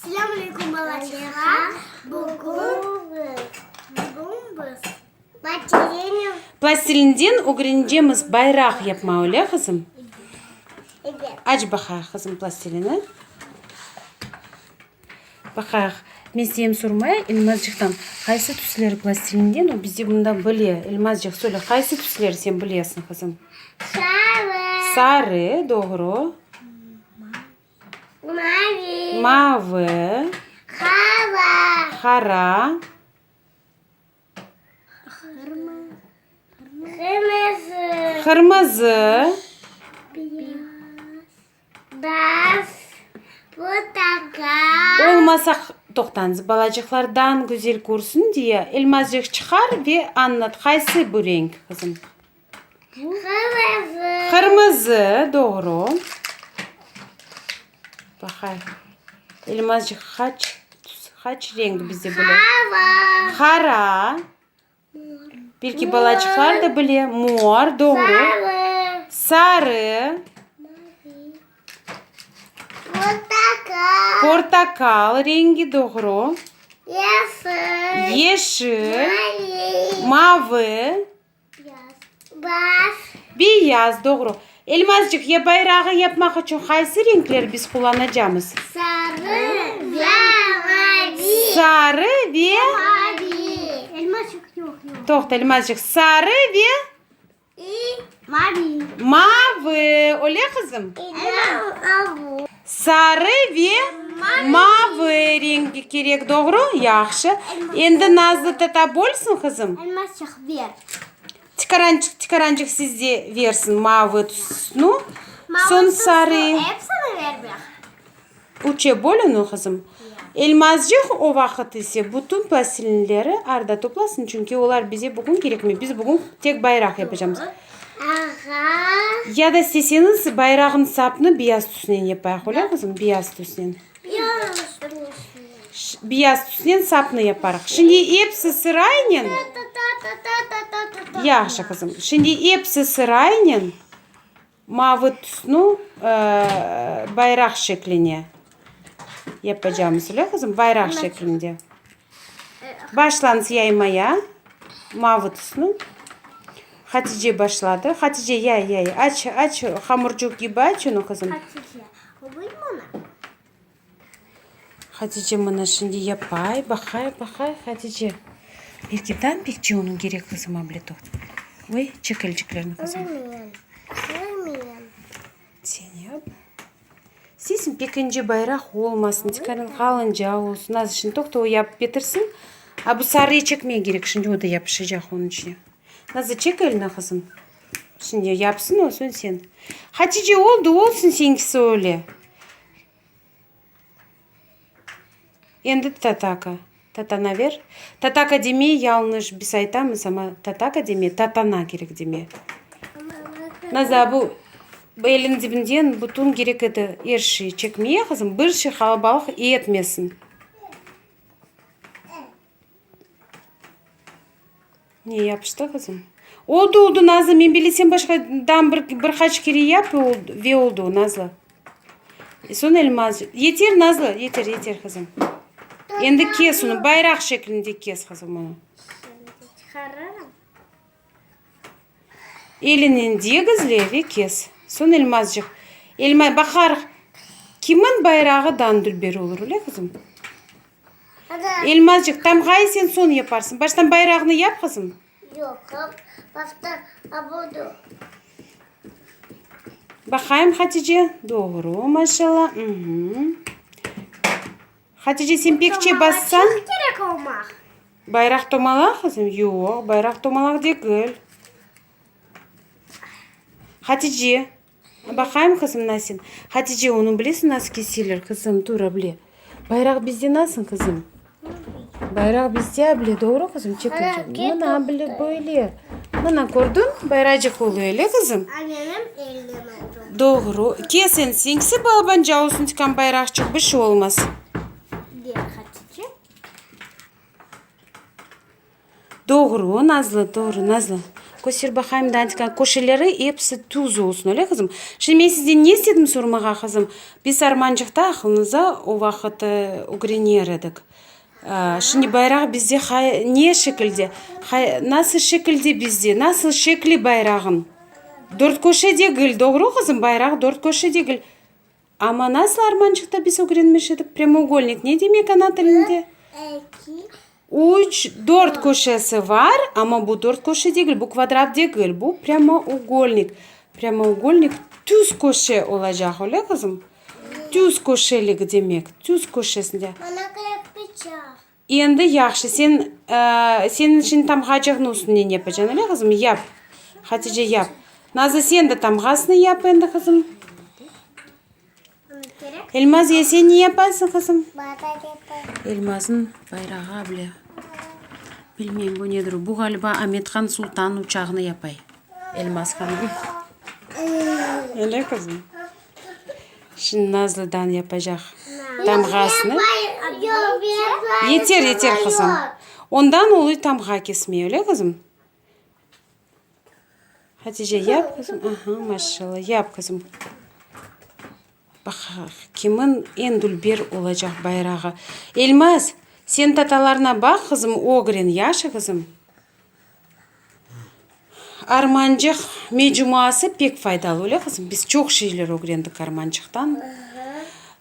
Selamünaleyküm balacılar. Bugün biz Plastilinden öğreneceğimiz bayrak yapma öyle kızım. Evet. Aç bakayım kızım plastilini. Bakayım. Ben seni sormaya elmazcıktan kaysı tüsleri plastilinden o bizi bundan biliyor. Elmazcık söyle kaysı tüsleri sen biliyorsun kızım. Sarı. Sarı doğru. Mavi. Mavi. Hava. Kara. Kırmızı. Kırmızı. Beyaz. Portakal. Olmasa toxtanız balacıklardan güzel kursun diye elmazcık çıkar ve anlat. Kaysı bu renk kızım? Kırmızı. Kırmızı doğru. Bakay. Elmazcık kaç renk bize bile. Hava. Kara. Belki balacıklar da bile. Mor doğru. Sarı. Sarı. Portakal. Portakal rengi doğru. Yeşil. Yeşil. Mavi. Mavi. Beyaz. Beyaz doğru. Elmazcık ya bayrağı yapmak için kaysı renkleri biz kullanacağız? Sarı ve mavi. Sarı ve Mavi. Elmacık yok. toxta elmazcık sarı ve Mavi. mavi. Öyle kızım. Elma. Sarı ve mavi rengi gerek doğru. Yaxşı. Endi Nazlı tata bolsun kızım. Elmacık ver. Tıkarancık sizde versin mavi tüsünü. Son sarı. Hepsini ver bir. Üçe bölün kızım. Elmazcık o vakit ise bütün plastilinleri arada toplasın çünkü onlar bize bugün gerekmiyor. Biz bugün tek bayrak yapacağız. Aha. Ya da isteseniz bayrağın sapını beyaz tüsünden yapayım. Öyle kızım beyaz tüsünden. Beyaz tüsünden sapını yaparız. Şimdi hepsi sırayla. Yaxşı kızım. Şimdi hepsi sırayla mavi tüsünü bayrak şekline yapacağımız öyle kızım bayrak şeklinde. Başlanız yaymaya mavi tüsünü. Hatice başladı. Hatice yay. Aç hamurcuk gibi aç onu kızım. Hatice bana şimdi yapay. Bakay Hatice. Belki pekçi onun gerek kızım ablet. Oy çekilciklerini kızım. Sen yap. Sizin pekinci bayrak olmasın. Çıkarın kalınca olsun. Az için tokta o yap bitirsin. Ha bu sarıyı çekmeye gerek. Şimdi o da yapışacak onun içine. Nazlı çek eline kızım. Şimdi yapsın olsun sen. Hatice olsun seninkisi öyle. Endi tataka. Tatana ver. Tataka demeye yanlış biz aytamız ama tataka demeye tatana gerek demeye. Nazlı bu elin dibinden bütün gerek edi her şeyi çekmeye kızım. Bir şey kalabalık etmesin. Ne yapıştı kızım? Oldu Nazlı. Ben bilesem başkadan birkaç kere yap ve oldu Nazlı. Son elmaz. Yeter Nazlı. Yeter kızım. Endi kes onu. Bayrak şeklinde kes kızım onu. Elinin degizle ve kes. Son elmazcık. Bakar. Kimin bayrağı dandülberi olur öyle kızım? Elmazcık tam gay sen son yaparsın. Baştan bayrağını yap kızım. Yok. Başta abudu. Bakayım Hatice. Doğru maşallah. Hatice sen pekçe bassan. Çok gerek olmak. Bayrak tomalak kızım. Yok bayrak tomalak değil. Hatice. Bakayım kızım nasıl. Hatice onu bilirsin nasıl kesilir kızım. Dur bile. Bayrak bizde nasıl kızım? Bayrak bizde bile doğru kızım. Çekecek. Bana bile böyle. Bana gördün bayracık oluyor öyle kızım. Annemin eline oldu. Doğru. Kesin sinkisi balabanca olsun çıkan bayrakçık bir şey olmaz. Diğer Hatice. Doğru Nazlı doğru Nazlı. көсер бақайым дантика көшелері епсі түз olsun өле қызым. Şimdi мен сізден не істедім сұрмаға қызым? Біз арманжықта ақылыңыза о вақыт угренер едік. Şimdi bayrağı bizde ne şekilde? Nasıl şekilde bizde? Nasıl şekli bayrağın? Dört köşe değil, doğru kızım, bayrağı dört köşe değil. Ama nasıl armancıkta biz öğrenmiş edik? Premouгольник ne demek ana dilinde? Dört köşesi var ama bu dört köşe değil, bu kvadrat değil, bu premouгольник. Premouгольник düz köşe olacak öyle kızım. Düz köşelik demek, düz köşesinde. Endi yaxşı, senin için tamğacığın üstüne ne yapacaksın öyle kızım? Yap. Hatice yap. Nazlı sen de tamğasını yap endi kızım. Elmaz ya sen ne yaparsın kızım? Elmaz'ın bayrağı bile. Bilmeyeyim bu nedir. Bu galiba Ahmethan Sultan uçağını yapay. Elmaz hanım. Öyle kızım. Şimdi Nazlı'dan yapacak tamğasını. Yeter kızım. Ondan oluyor tamğa kesmeye öyle kızım. Hatice yap kızım. Aha maşallah yap kızım. Bak kimin en dülber olacak bayrağı. Elmaz sen tatalarına bak kızım. Ogren yaşa kızım. Armancık mecmuası pek faydalı öyle kızım. Biz çok şeyler öğrendik armancıktan.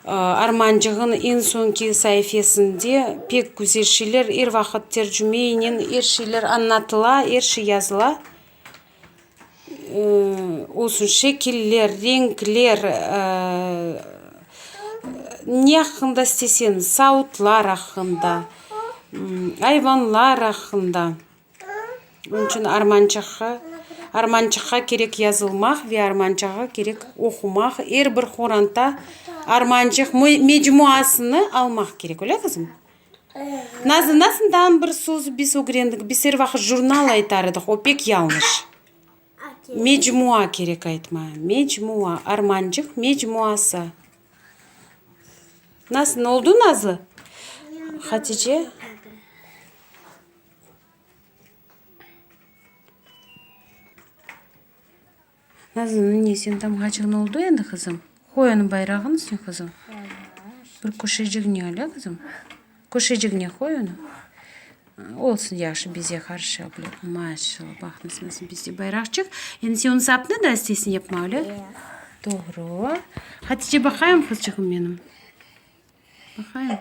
Armancığın en sonki sayfasında pek güzel şeyler her vakit tercümeyle her şeyler anlatıla, her şey yazıla. Olsun şekiller, renkler, ne hakkında istesen, sautlar hakkında, hayvanlar hakkında. Onun için armancığa gerek yazılmak ve armancığa gerek okumak. Her bir Kur'an'da armancık mecmuasını almak gerek öyle kızım. Nasıldan bir söz biz öğrendik, biz her vakit jurnal aytardık, o pek yanlış. Mecmua gerek aytma. Mecmua, armancık mecmuası. Nasıl, ne oldu Nazlı? Hatice? Nazlı'nın nesen tamğacığın oldu endi kızım? Koy onun bayrağını üstüne kızım. Bir köşecigine öyle kızım. Köşecigine koy onu. Olsun yaxşı bize karşı abla. Maşallah bak nasıl bizde bayrakçık. Yani sen onu sapını da istesin yapma öyle. Doğru. Hatice bakayım kızcığım benim. Bakayım.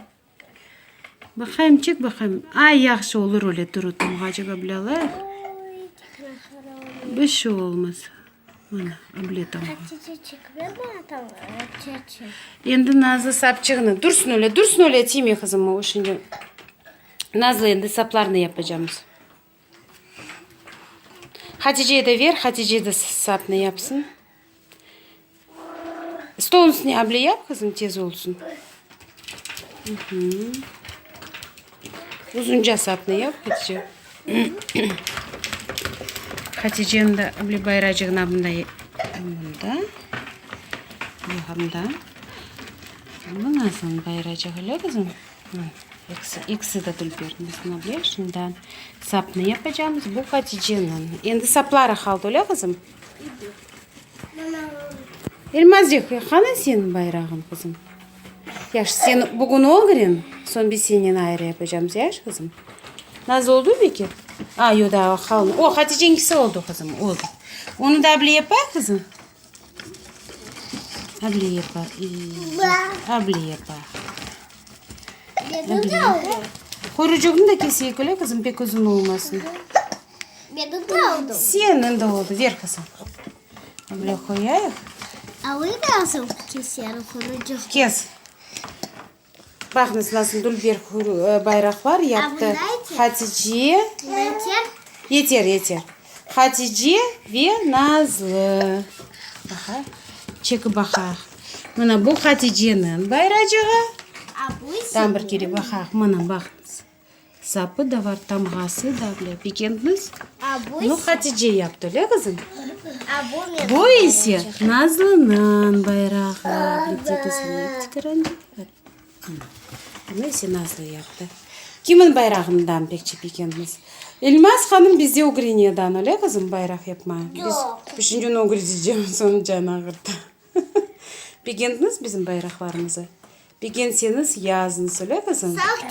Bakayım çık bakayım. Ay yaxşı olur öyle duru tamğacık ablalar. Bir şey olmaz. Mana abla tamam. Endi Nazlı sapçığını dursun öyle tiyme kızım o şimdi. Nazlı endi saplarını yapacağız. Hatice'ye de ver, Hatice de sapını yapsın. Stolun üstüne abla yap kızım tez olsun. Uzunca sapını yap Hatice. Hatice'nin de abla bayracığına bunda. Bu nasıl bayracağı öyle kızım? İkisi de dülbermesine abla. Şimdi sapını yapacağımız bu Hatice'nin. Endi sapları kaldı öyle kızım. Elmazcık, hani senin bayrağın kızım? Yaş sen bugün öğren. Son biz senin ayrı yapacağımız yaş kızım. Nasıl oldu peki? Yo da kalın. O Hatice'ninkisi oldu kızım. Oldu. Onu da abla yapar kızım. Abla yapar. Abla yapar. Kuyrucuğunu da keseyim öyle kızım pek uzun olmasın. Benim de oldu. Senin de oldu. Ver kızım. Abla koyayım. Nasıl keserim kuyrucuğu? Kes. Bak nasıl dülber bayraklar yaptı. Hatice. Yeter. Hatice ve Nazlı. Bak. Çek bakaq. Mana bu Hatice'nin bayracağı. Tam bir kere bakaq. Mana bak. Sapı da var, tamğası da bile. Bekendiniz? Ну Hatice yaptı öyle kızım. Bu ise Nazlı'nın bayrağı. Bir de kızını çıkarınca. Bunu ise Nazlı yaptı. Kimin bayrağından pekçi pikendiniz? Elmas Hanım bizde Ukrayna'dan öyle kızım bayrak yapmaya. Yok. Biz şimdi onu diyeceğim sonra cana kırdı. Pikendiniz bizim bayraklarımızı. Pikenseniz yazın öyle kızım. Sağ